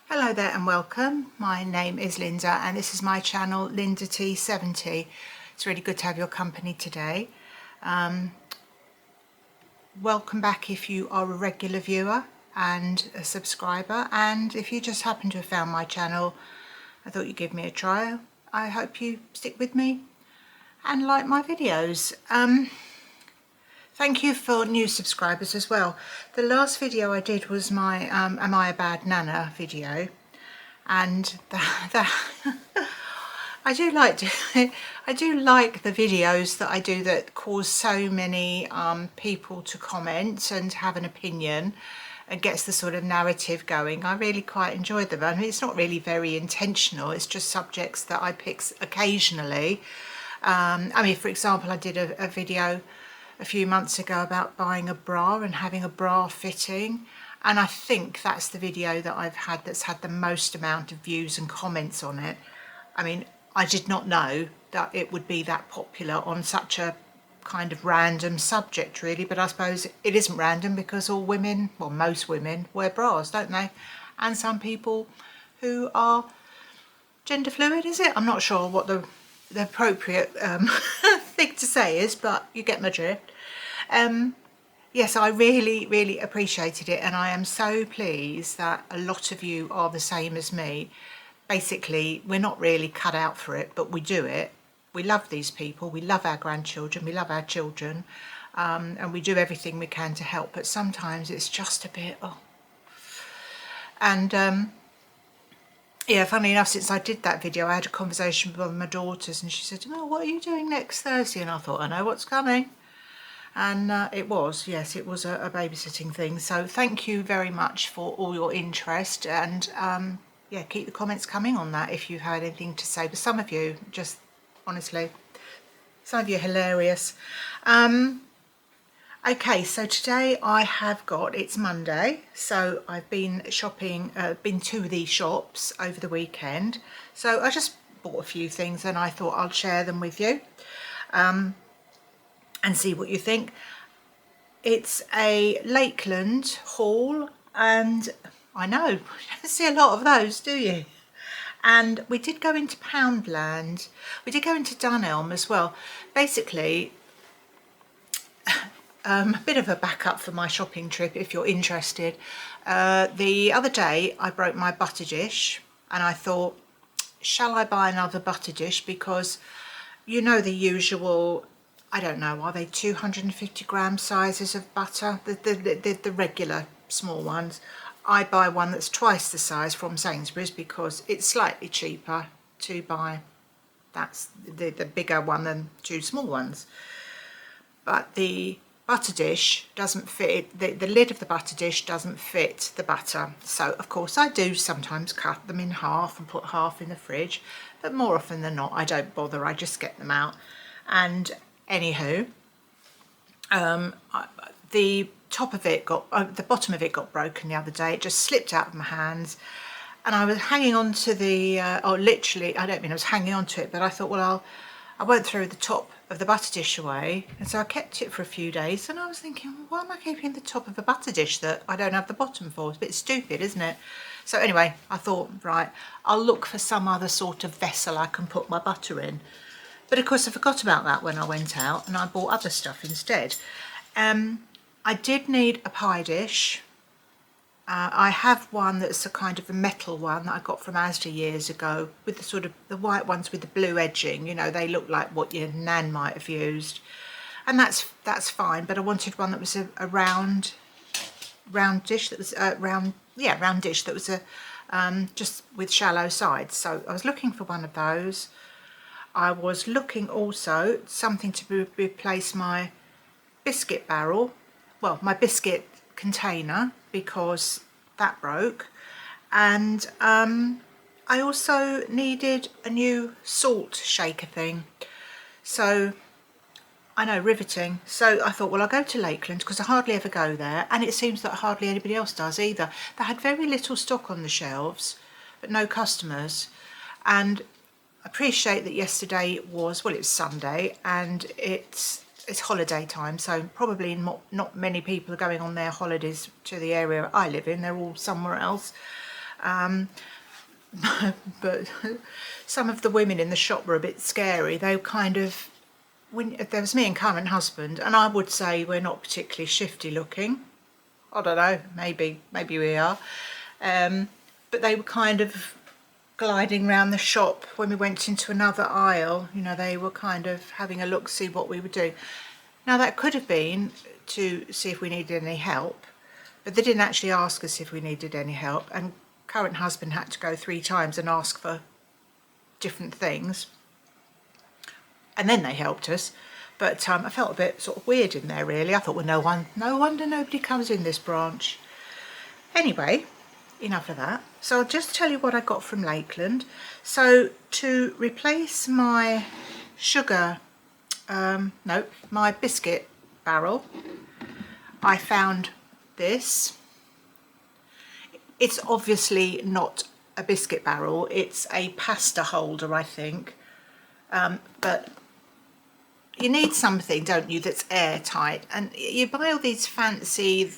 Hello there and welcome. My name is Linda and this is my channel Linda T70. It's really good to have your company today. Welcome back if you are a regular viewer and a subscriber, and if you just happen to have found my channel, I thought you'd give me a try. I hope you stick with me and like my videos. Thank you for new subscribers as well. The last video I did was my Am I a Bad Nana video, and I do like the videos that I do that cause so many people to comment and have an opinion and gets the sort of narrative going. I really quite enjoy them. I mean, it's not really very intentional, it's just subjects that I pick occasionally. I mean, for example, I did a video a few months ago about buying a bra and having a bra fitting, and I think that's the video that I've had that's had the most amount of views and comments on it. I mean, I did not know that it would be that popular on such a kind of random subject really, but I suppose it isn't random because all women, well, most women wear bras, don't they? And some people who are gender fluid, is it? I'm not sure what the appropriate thing to say is, but you get my drift. Yes, I really appreciated it, and I am so pleased that a lot of you are the same as me. Basically, we're not really cut out for it, but we do it. We love these people, we love our grandchildren, we love our children, and we do everything we can to help, but sometimes it's just a bit, And yeah, funny enough, since I did that video, I had a conversation with one of my daughters, and she said, "Oh, what are you doing next Thursday?" And I thought, I know what's coming. And it was a babysitting thing. So thank you very much for all your interest, and yeah, keep the comments coming on that if you've had anything to say. But some of you, just honestly, some of you are hilarious. Okay, so today I have got, it's Monday, so I've been shopping, been to these shops over the weekend. So I just bought a few things and I thought I'll share them with you and see what you think. It's a Lakeland haul, and I know, you don't see a lot of those, do you? And we did go into Poundland. We did go into Dunelm as well. Basically, a bit of a backup for my shopping trip if you're interested. The other day I broke my butter dish and I thought, shall I buy another butter dish? Because you know the usual, I don't know, are they 250 gram sizes of butter? The regular small ones. I buy one that's twice the size from Sainsbury's because it's slightly cheaper to buy. That's the bigger one than two small ones. But the butter dish doesn't fit, the lid of the butter dish doesn't fit the butter. So of course I do sometimes cut them in half and put half in the fridge, but more often than not I don't bother, I just get them out. And anywho, the top of it got, the bottom of it got broken the other day. It just slipped out of my hands, and I was hanging on to the, or literally, I don't mean I was hanging on to it, but I thought, well, I won't throw the top of the butter dish away, and so I kept it for a few days, and I was thinking, why am I keeping the top of a butter dish that I don't have the bottom for? It's a bit stupid, isn't it? So anyway, I thought, right, I'll look for some other sort of vessel I can put my butter in. But of course I forgot about that when I went out, and I bought other stuff instead. I did need a pie dish. I have one that's a kind of a metal one that I got from Asda years ago, with the sort of the white ones with the blue edging, you know, they look like what your nan might have used, and that's fine. But I wanted one that was a round dish that was round dish that was just with shallow sides. So I was looking for one of those. I was looking also something to replace my biscuit barrel, well, my biscuit container, because that broke. And I also needed a new salt shaker thing. So I know, riveting. So I thought, well, I'll go to Lakeland because I hardly ever go there, and it seems that hardly anybody else does either. They had very little stock on the shelves, but no customers. And I appreciate that yesterday was, well, it was Sunday, and it's holiday time, so probably not many people are going on their holidays to the area I live in. They're all somewhere else. But some of the women in the shop were a bit scary. They were kind of, when there was me and current husband, and I would say we're not particularly shifty looking. I don't know, maybe we are. But they were kind of gliding around the shop when we went into another aisle. You know, they were kind of having a look, see what we were doing. Now that could have been to see if we needed any help, but they didn't actually ask us if we needed any help, and current husband had to go 3 times and ask for different things, and then they helped us. But I felt a bit sort of weird in there really. I thought, well, no wonder nobody comes in this branch. Anyway, enough of that. So I'll just tell you what I got from Lakeland. So to replace my my biscuit barrel, I found this. It's obviously not a biscuit barrel, it's a pasta holder, I think. But you need something, don't you, that's airtight. And you buy all these fancy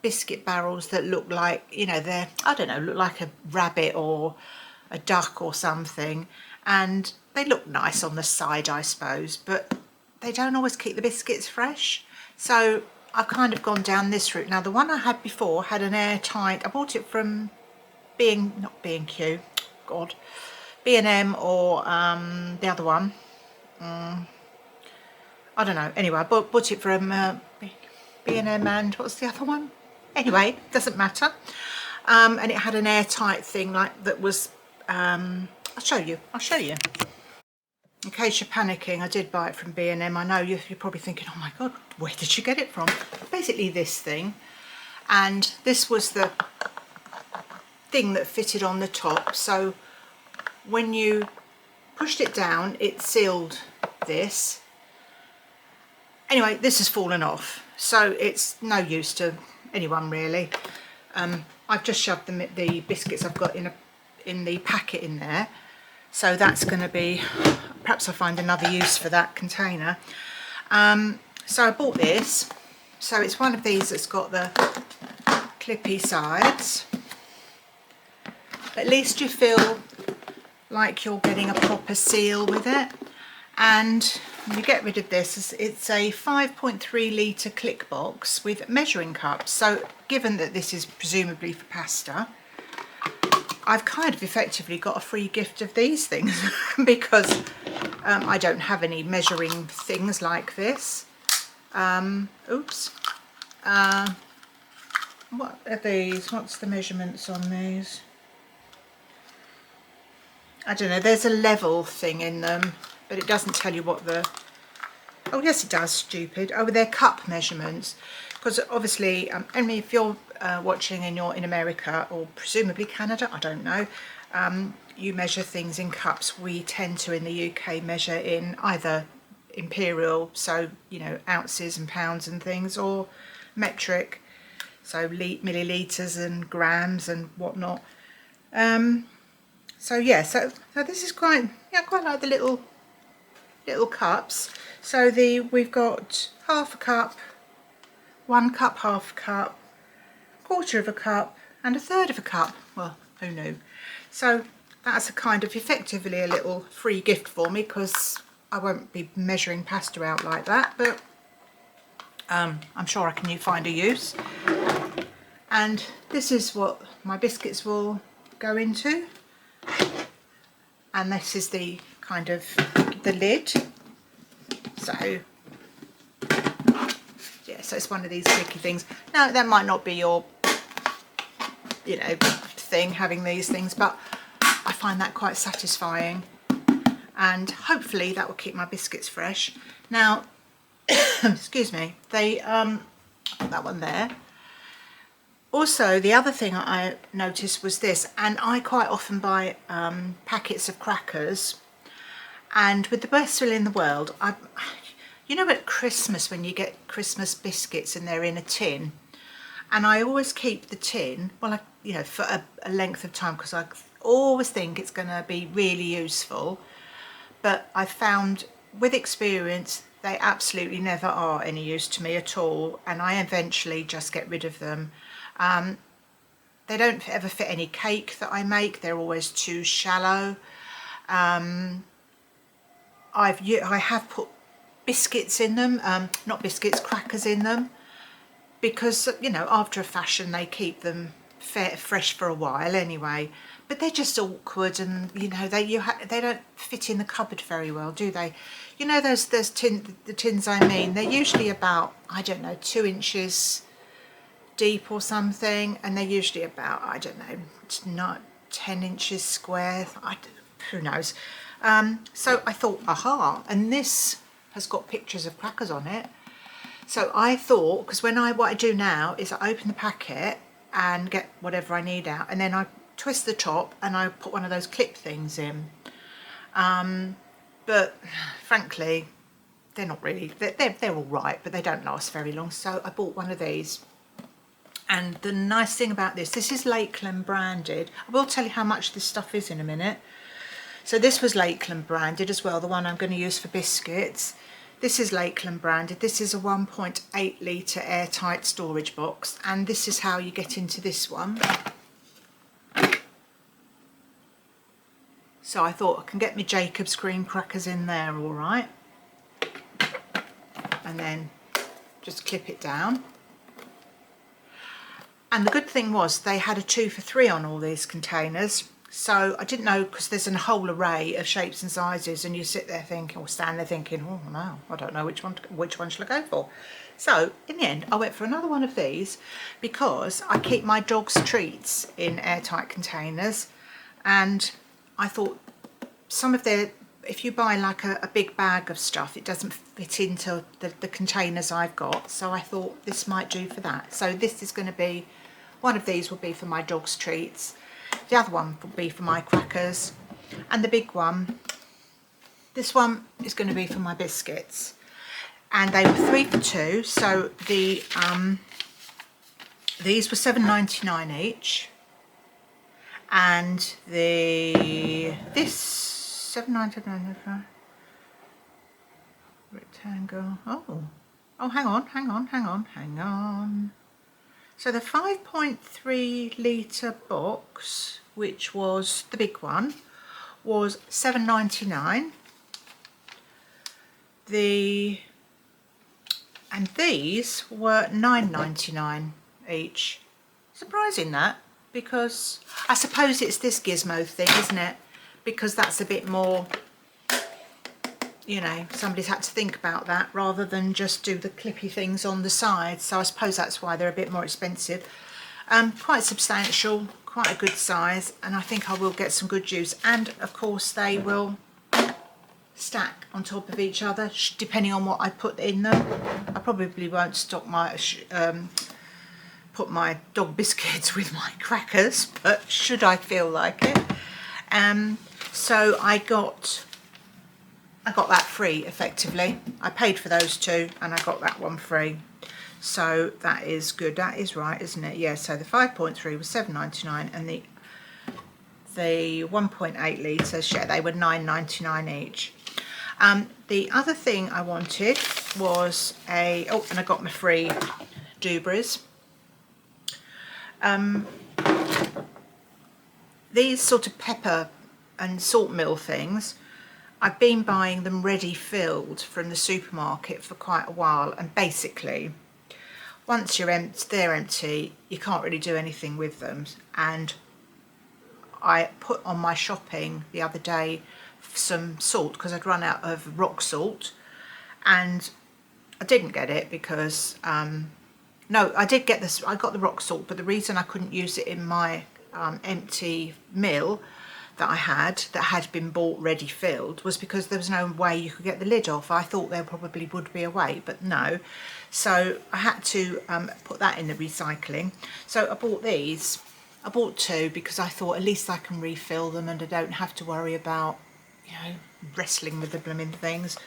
biscuit barrels that look like, you know, they're, I don't know, look like a rabbit or a duck or something. And they look nice on the side, I suppose, but they don't always keep the biscuits fresh. So I've kind of gone down this route. Now the one I had before had an airtight, I bought it from not B&Q, God, B&M or the other one. I don't know. Anyway, I bought it from B&M and what's the other one? Anyway, doesn't matter. And it had an airtight thing like that was, I'll show you. In case you're panicking, I did buy it from B&M. I know you're probably thinking, oh my God, where did you get it from? Basically this thing. And this was the thing that fitted on the top. So when you pushed it down, it sealed this. Anyway, this has fallen off. So it's no use to anyone really. I've just shoved the biscuits I've got in the packet in there. So that's going to be, perhaps I'll find another use for that container. So I bought this. So it's one of these that's got the clippy sides. At least you feel like you're getting a proper seal with it. And when you get rid of this, it's a 5.3 litre click box with measuring cups. So given that this is presumably for pasta, I've kind of effectively got a free gift of these things because I don't have any measuring things like this. Oops. What are these? What's the measurements on these? I don't know. There's a level thing in them, but it doesn't tell you what the... Oh, yes, it does, stupid. Oh, they're cup measurements. Because obviously, I mean, if you're watching and you're in America or presumably Canada, I don't know, you measure things in cups. We tend to, in the UK, measure in either imperial, so, you know, ounces and pounds and things, or metric, so millilitres and grams and whatnot. So yeah, so this is quite, yeah, I quite like the little cups. So we've got half a cup, 1 cup, half a cup, quarter of a cup, and a third of a cup. Well, who knew? So that's a kind of effectively a little free gift for me, because I won't be measuring pasta out like that, but I'm sure I can find a use. And this is what my biscuits will go into. And this is the kind of the lid. So yeah, so it's one of these clicky things. Now that might not be your, you know, thing, having these things, but I find that quite satisfying, and hopefully that will keep my biscuits fresh. Now excuse me, they put that one there. Also, the other thing I noticed was this, and I quite often buy packets of crackers, and with the best will in the world, you know at Christmas when you get Christmas biscuits and they're in a tin, and I always keep the tin, well, you know, for a length of time, because I always think it's going to be really useful, but I found with experience they absolutely never are any use to me at all, and I eventually just get rid of them. they don't ever fit any cake that I make. They're always too shallow. I have put biscuits in them, not biscuits, crackers in them, because, you know, after a fashion they keep them fresh for a while anyway. But they're just awkward, and you know, they don't fit in the cupboard very well, do they? You know, the tins I mean, they're usually about, I don't know, 2 inches deep or something, and they're usually about, I don't know, not 10 inches square. Who knows? So I thought, aha, and this has got pictures of crackers on it. So I thought, because what I do now is I open the packet and get whatever I need out, and then I twist the top and I put one of those clip things in. But frankly, they're not really, they're all right, but they don't last very long. So I bought one of these. And the nice thing about this is Lakeland branded. I will tell you how much this stuff is in a minute. So this was Lakeland branded as well, the one I'm going to use for biscuits. This is Lakeland branded. This is a 1.8 litre airtight storage box, and this is how you get into this one. So I thought I can get my Jacob's cream crackers in there all right, and then just clip it down. And the good thing was they had a 2 for 3 on all these containers. So I didn't know, because there's a whole array of shapes and sizes, and you sit there thinking, or stand there thinking, oh no, I don't know which one shall I go for. So in the end I went for another one of these, because I keep my dog's treats in airtight containers, and I thought some of their, if you buy like a big bag of stuff, it doesn't fit into the containers I've got, so I thought this might do for that. So this is going to be, one of these will be for my dog's treats. The other one will be for my crackers, and the big one, this one is going to be for my biscuits. And they were 3 for 2, so the these were $7.99 each, and this $7.99 rectangle. Oh, hang on. So the 5.3 litre box, which was the big one, was $7.99. And these were $9.99 each. Surprising that, because I suppose it's this gizmo thing, isn't it? Because that's a bit more, you know, somebody's had to think about that rather than just do the clippy things on the side. So I suppose that's why they're a bit more expensive. Quite substantial, quite a good size, and I think I will get some good use. And of course they will stack on top of each other depending on what I put in them. I probably won't stock my put my dog biscuits with my crackers, but should I feel like it. So I got that free effectively. I paid for those 2 and I got that one free. So that is good. That is right, isn't it? Yeah, so the 5.3 was $7.99 and the 1.8 litres, yeah, they were $9.99 each. The other thing I wanted was and I got my free Dubras. These sort of pepper and salt mill things, I've been buying them ready filled from the supermarket for quite a while, and basically once they're empty, you can't really do anything with them. And I put on my shopping the other day some salt, because I'd run out of rock salt, and I didn't get it because no, I did get this, I got the rock salt, but the reason I couldn't use it in my empty mill that I had, that had been bought ready filled, was because there was no way you could get the lid off. I thought there probably would be a way, but no. So I had to put that in the recycling. So I bought these. I bought 2 because I thought at least I can refill them and I don't have to worry about, you know, wrestling with the blooming things.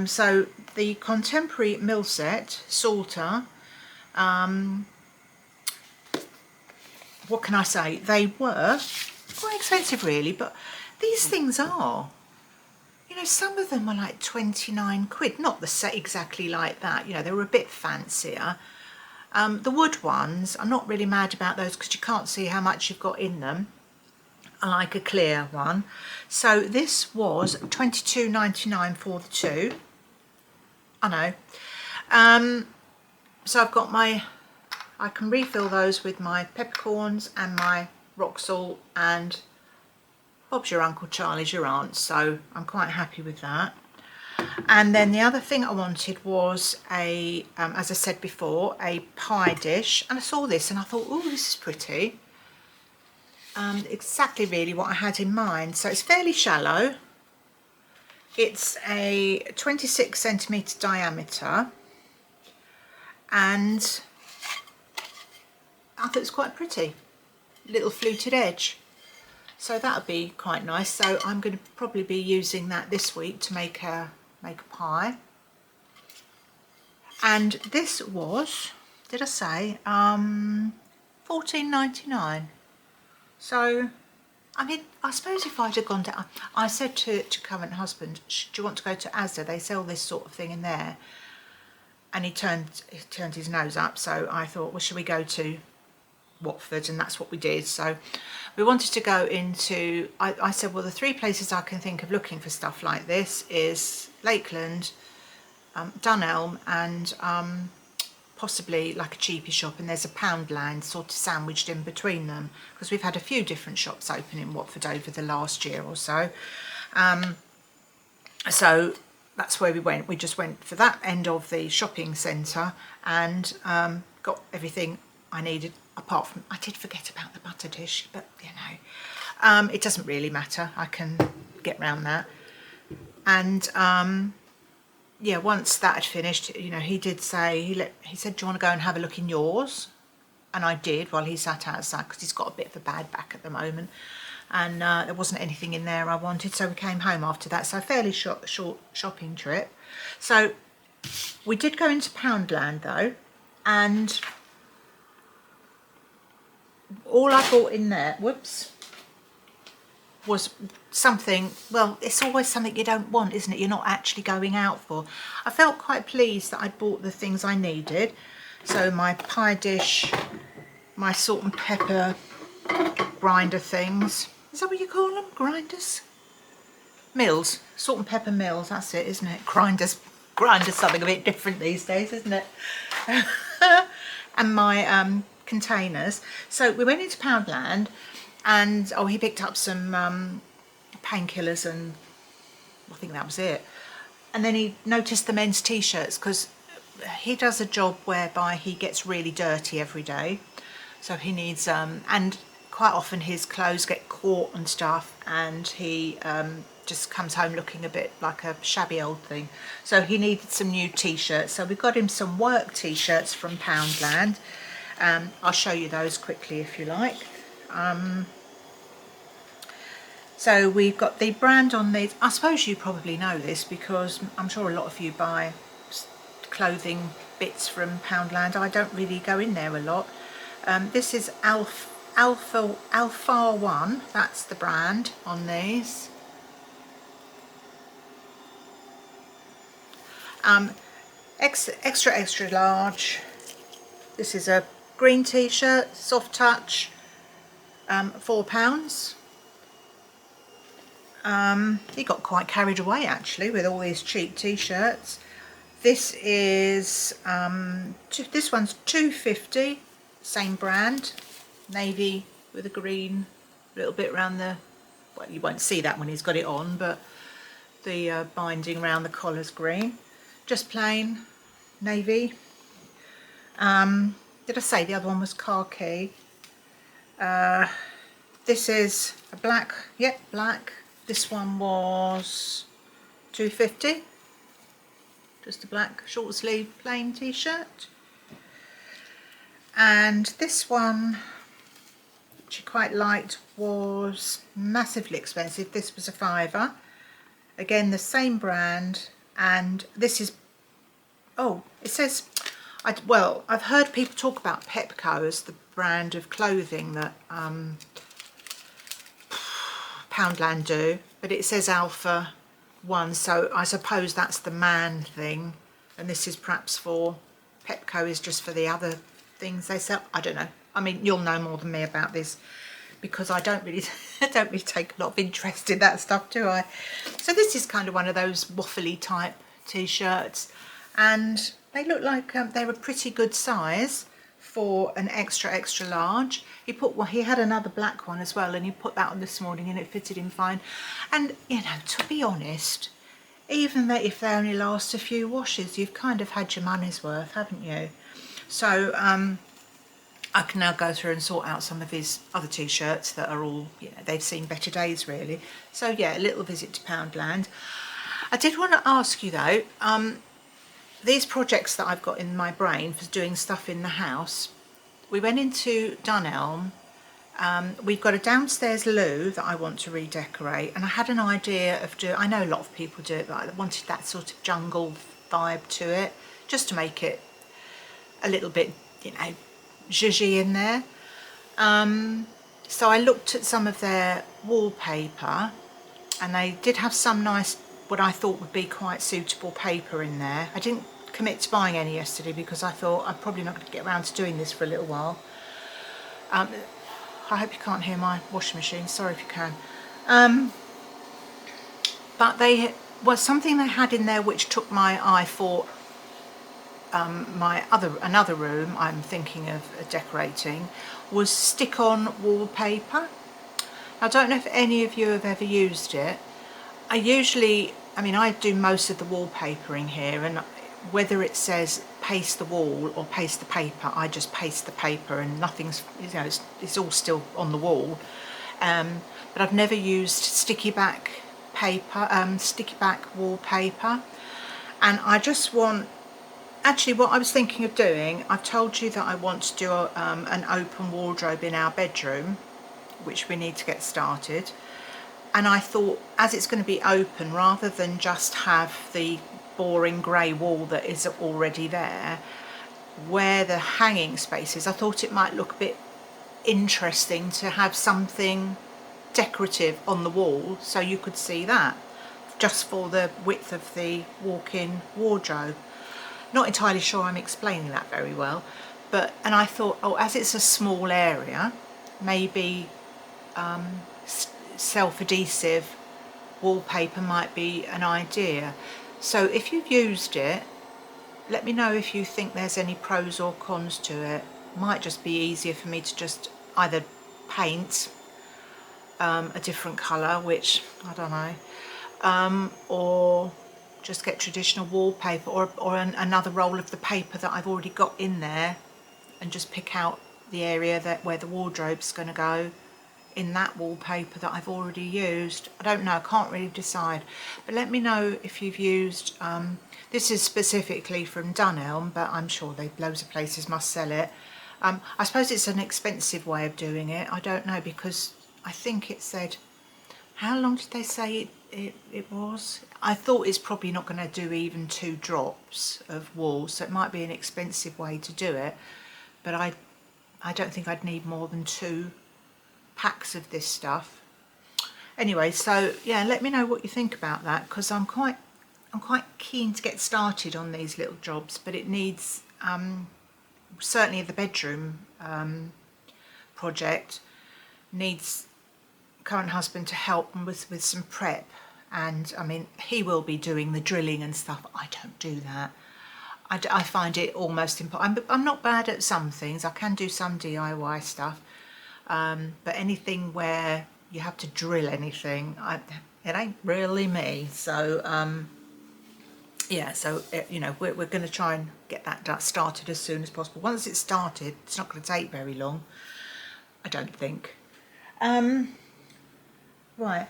So the Contemporary Mill Set Salter, what can I say? They were quite expensive really, but these things are, you know, some of them are like 29 quid, not the set exactly like that, you know, they were a bit fancier, The wood ones, I'm not really mad about those because you can't see how much you've got in them. I like a clear one. So this was $22.99 for the two. I know. So I've got I can refill those with my peppercorns and my rock salt and Bob's your uncle, Charlie's your aunt. So I'm quite happy with that. And then the other thing I wanted was as I said before, a pie dish. And I saw this and I thought, oh, this is pretty. Exactly really what I had in mind. So it's fairly shallow. It's a 26 centimetre diameter. And I thought it was quite pretty. Little fluted edge. So that would be quite nice. So I'm going to probably be using that this week to make a pie. And this was, did I say, $14.99. So, I mean, I suppose if I'd have gone down, I said to current husband, do you want to go to Asda? They sell this sort of thing in there. And he turned his nose up. So I thought, well, shall we go to Watford? And that's what we did. So we wanted to go into, I said, well, the three places I can think of looking for stuff like this is Lakeland, Dunelm, and possibly like a cheapy shop, and there's a Poundland sort of sandwiched in between them, because we've had a few different shops open in Watford over the last year or so. So that's where we went. We just went for that end of the shopping centre and got everything I needed, apart from, I did forget about the butter dish, but you know, it doesn't really matter. I can get round that. And yeah, once that had finished, you know, he did say, he said, do you want to go and have a look in yours? And I did while he sat outside, because he's got a bit of a bad back at the moment. And there wasn't anything in there I wanted, so we came home after that. So a fairly short shopping trip. So we did go into Poundland though, and all I bought in there, whoops, was something, well, it's always something you don't want, isn't it? You're not actually going out for. I felt quite pleased that I'd bought the things I needed. So my pie dish, my salt and pepper grinder things. Is that what you call them? Grinders? Mills. Salt and pepper mills, that's it, isn't it? Grinders something a bit different these days, isn't it? And my containers. So we went into Poundland, and oh, he picked up some painkillers, and I think that was it. And then he noticed the men's t-shirts, because he does a job whereby he gets really dirty every day. So he needs, and quite often his clothes get caught and stuff, and he just comes home looking a bit like a shabby old thing. So he needed some new t-shirts. So we got him some work t-shirts from Poundland. I'll show you those quickly if you like. So we've got the brand on these. I suppose you probably know this, because I'm sure a lot of you buy clothing bits from Poundland. I don't really go in there a lot. This is Alpha 1, that's the brand on these. Extra large. This is a green t-shirt, soft touch, £4. He got quite carried away actually with all these cheap t-shirts. This is this one's £2.50, same brand, navy with a green little bit around the, well, you won't see that when he's got it on, but the binding around the collar's green, just plain navy. Did I say the other one was khaki? This is a black, yep, black. This one was £2.50, just a black short sleeve plain t-shirt. And this one, which I quite liked, was massively expensive. This was a £5. Again, the same brand, and this is, oh, it says, well, I've heard people talk about Pepco as the brand of clothing that Poundland do, but it says Alpha 1, so I suppose that's the man thing, and this is perhaps for, Pepco is just for the other things they sell. I don't know. I mean, you'll know more than me about this because I don't really take a lot of interest in that stuff, do I? So this is kind of one of those waffly type t-shirts, and they look like they're a pretty good size for an extra large. He had another black one as well, and he put that on this morning and it fitted him fine. And you know, to be honest, even if they only last a few washes, you've kind of had your money's worth, haven't you? So I can now go through and sort out some of his other t-shirts that are all, you know, they've seen better days really. So yeah, a little visit to Poundland. I did want to ask you though, these projects that I've got in my brain for doing stuff in the house, we went into Dunelm. We've got a downstairs loo that I want to redecorate, and I had an idea of I know a lot of people do it, but I wanted that sort of jungle vibe to it, just to make it a little bit, you know, zhuzhy in there. So I looked at some of their wallpaper, and they did have some nice, what I thought would be quite suitable paper in there. I didn't commit to buying any yesterday because I thought I'm probably not going to get around to doing this for a little while. I hope you can't hear my washing machine, sorry if you can. But they was something they had in there which took my eye for another room I'm thinking of decorating, was stick-on wallpaper. I don't know if any of you have ever used it. I do most of the wallpapering here, and whether it says paste the wall or paste the paper, I just paste the paper and nothing's, you know, it's all still on the wall. But I've never used sticky back wallpaper, and I just want, actually what I was thinking of doing, I've told you that I want to do an open wardrobe in our bedroom, which we need to get started. And I thought, as it's going to be open, rather than just have the boring grey wall that is already there, where the hanging space is, I thought it might look a bit interesting to have something decorative on the wall so you could see that, just for the width of the walk-in wardrobe. Not entirely sure I'm explaining that very well, and I thought, oh, as it's a small area, maybe self-adhesive wallpaper might be an idea. So if you've used it, let me know if you think there's any pros or cons to it. Might just be easier for me to just either paint a different colour, which I don't know, or just get traditional wallpaper, or another roll of the paper that I've already got in there, and just pick out the area where the wardrobe's going to go in that wallpaper that I've already used. I don't know, I can't really decide, but let me know if you've used, this is specifically from Dunelm, but I'm sure loads of places must sell it. I suppose it's an expensive way of doing it, I don't know, because I think it said, how long did they say it was? I thought it's probably not going to do even 2 drops of wool, so it might be an expensive way to do it, but I don't think I'd need more than 2 packs of this stuff. Anyway, so yeah, let me know what you think about that, because I'm quite keen to get started on these little jobs, but it needs, certainly the bedroom project needs current husband to help with some prep, and I mean, he will be doing the drilling and stuff. I don't do that. I find it almost impossible. I'm not bad at some things, I can do some DIY stuff, but anything where you have to drill anything, it ain't really me. So yeah, so you know, we're going to try and get that started as soon as possible. Once it's started, it's not going to take very long, I don't think. Right,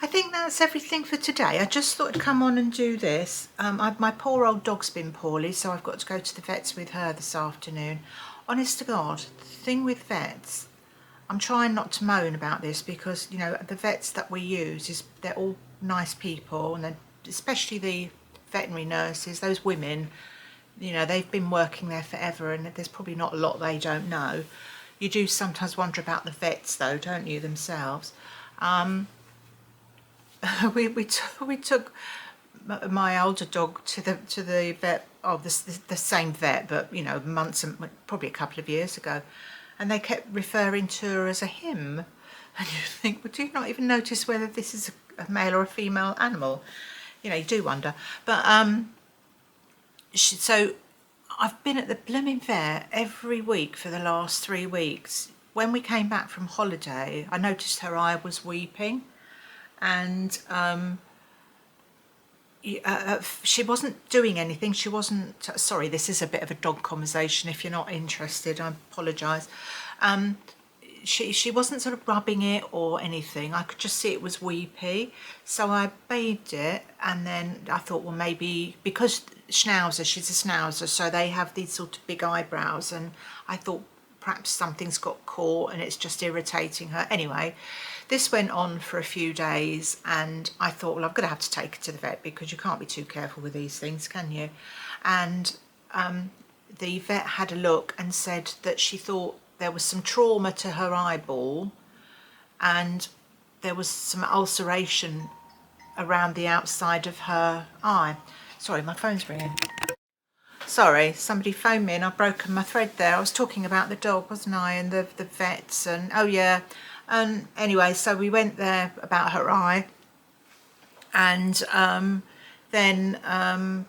I think that's everything for today. I just thought I'd come on and do this. My poor old dog's been poorly, so I've got to go to the vets with her this afternoon. Honest to God, the thing with vets, I'm trying not to moan about this, because you know, the vets that we use, they're all nice people, and especially the veterinary nurses, those women, you know, they've been working there forever, and there's probably not a lot they don't know. You do sometimes wonder about the vets though, don't you, themselves? We took my older dog to the vet, the same vet, but you know, months and probably a couple of years ago, and they kept referring to her as a him, and you think, well, do you not even notice whether this is a male or a female animal? You know, you do wonder. But so I've been at the blooming vet every week for the last 3 weeks. When we came back from holiday, I noticed her eye was weeping, and she wasn't doing anything. She wasn't, sorry, this is a bit of a dog conversation. If you're not interested, I apologise. She wasn't sort of rubbing it or anything. I could just see it was weepy. So I bathed it, and then I thought, well, maybe because Schnauzer, she's a Schnauzer, so they have these sort of big eyebrows, and I thought perhaps something's got caught and it's just irritating her. Anyway, this went on for a few days, and I thought, well, I'm going to have to take her to the vet because you can't be too careful with these things, can you? And the vet had a look and said that she thought there was some trauma to her eyeball, and there was some ulceration around the outside of her eye. Sorry, my phone's ringing. Sorry, somebody phoned me and I've broken my thread there. I was talking about the dog, wasn't I, and the vets, and oh yeah. And anyway, so we went there about her eye, and then on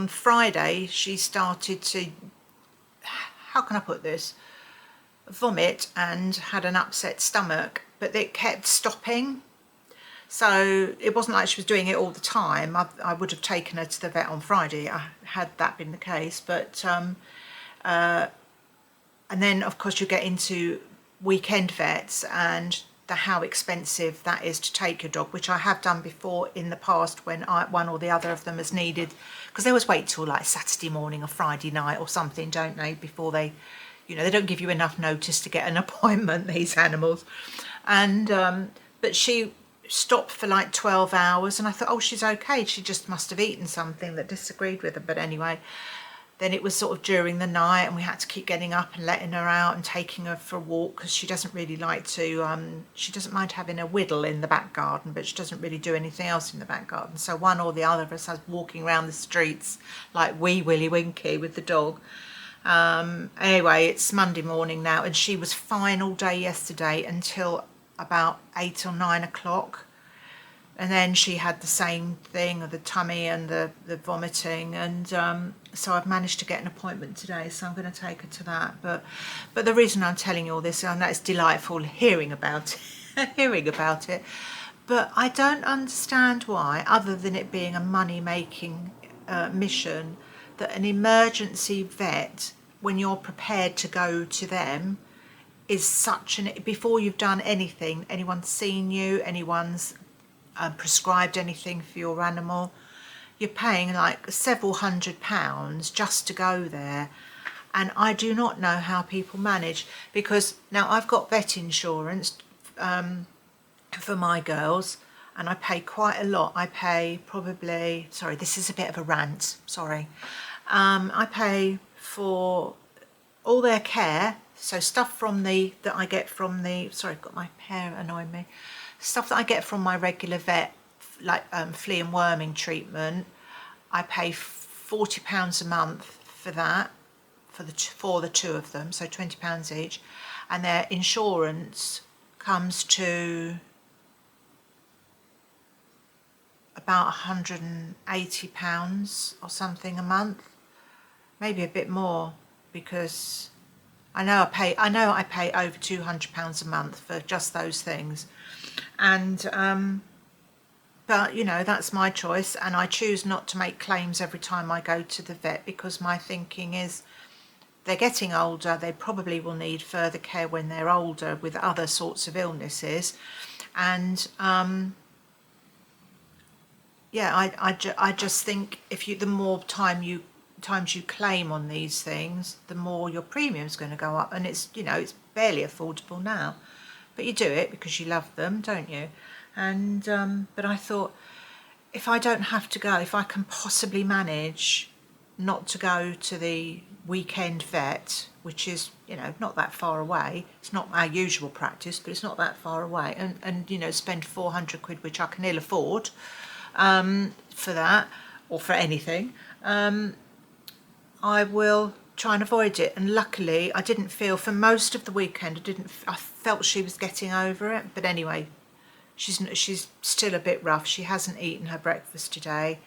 Friday she started to, how can I put this, vomit and had an upset stomach, but it kept stopping. So it wasn't like she was doing it all the time. I would have taken her to the vet on Friday had that been the case. But and then of course you get into weekend vets and how expensive that is to take your dog, which I have done before in the past when one or the other of them has needed, because they always wait till like Saturday morning or Friday night or something, don't they, before they, you know, they don't give you enough notice to get an appointment, these animals. And but she stopped for like 12 hours, and I thought, oh, she's okay, she just must have eaten something that disagreed with her. But anyway, then it was sort of during the night, and we had to keep getting up and letting her out and taking her for a walk, because she doesn't really like to, she doesn't mind having a whittle in the back garden, but she doesn't really do anything else in the back garden. So one or the other of us was walking around the streets like wee Willy Winky with the dog. Anyway, it's Monday morning now, and she was fine all day yesterday until about 8 or 9 o'clock, and then she had the same thing of the tummy and the vomiting, and so I've managed to get an appointment today, so I'm going to take her to that. But the reason I'm telling you all this, and it's delightful hearing about it, but I don't understand why, other than it being a money-making mission, that an emergency vet, when you're prepared to go to them, is such an, before you've done anything, anyone's seen you, anyone's prescribed anything for your animal, you're paying like several £100s just to go there. And I do not know how people manage, because now I've got vet insurance for my girls, and I pay quite a lot. I pay probably, sorry, this is a bit of a rant, sorry. I pay for all their care, so stuff from that I get from the, sorry, I've got my hair annoying me, stuff that I get from my regular vet, like flea and worming treatment. I pay £40 a month for that, for the two of them, so £20 each, and their insurance comes to about £180 or something a month, maybe a bit more, because I know I pay over £200 a month for just those things. And but you know, that's my choice, and I choose not to make claims every time I go to the vet, because my thinking is they're getting older, they probably will need further care when they're older with other sorts of illnesses. And yeah, I just think if the more times you claim on these things, the more your premium's going to go up, and it's, you know, it's barely affordable now, but you do it because you love them, don't you? And but I thought, if I don't have to go, if I can possibly manage not to go to the weekend vet, which is, you know, not that far away, it's not our usual practice, but it's not that far away, and you know, spend 400 quid, which I can ill afford, for that, or for anything, I will try and avoid it. And luckily I didn't feel, for most of the weekend, I felt she was getting over it. But anyway, she's still a bit rough. She hasn't eaten her breakfast today.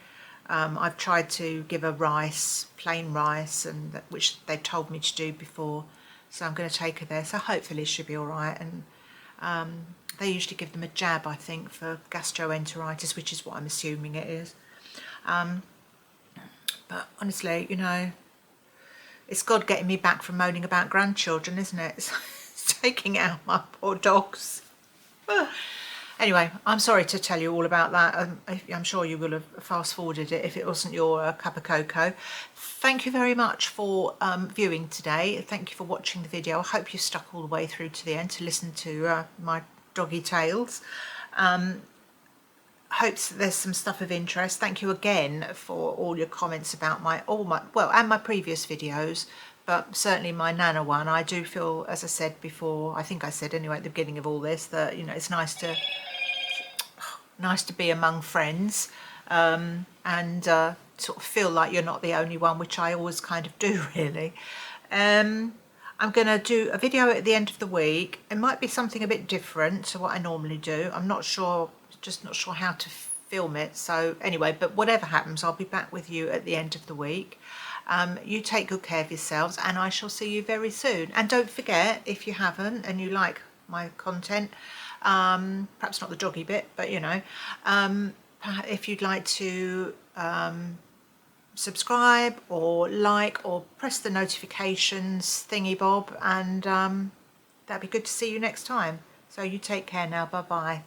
I've tried to give her rice, plain rice, and which they've told me to do before. So I'm going to take her there. So hopefully she'll be all right. And they usually give them a jab, I think, for gastroenteritis, which is what I'm assuming it is. But honestly, you know, it's God getting me back from moaning about grandchildren, isn't it? It's taking out my poor dogs. Anyway, I'm sorry to tell you all about that. I'm sure you will have fast forwarded it if it wasn't your cup of cocoa. Thank you very much for viewing today. Thank you for watching the video. I hope you stuck all the way through to the end to listen to my doggy tales. Hope there's some stuff of interest. Thank you again for all your comments about my previous videos, but certainly my Nana one. I do feel, as I said before, I think I said anyway at the beginning of all this, that, you know, it's nice to be among friends, and sort of feel like you're not the only one, which I always kind of do, really. I'm going to do a video at the end of the week. It might be something a bit different to what I normally do. I'm not sure, just not sure how to film it. So anyway, but whatever happens, I'll be back with you at the end of the week. You take good care of yourselves, and I shall see you very soon. And don't forget, if you haven't and you like my content, perhaps not the doggy bit, but you know, if you'd like to subscribe or like or press the notifications thingy bob, and that'd be good to see you next time. So you take care now. Bye bye.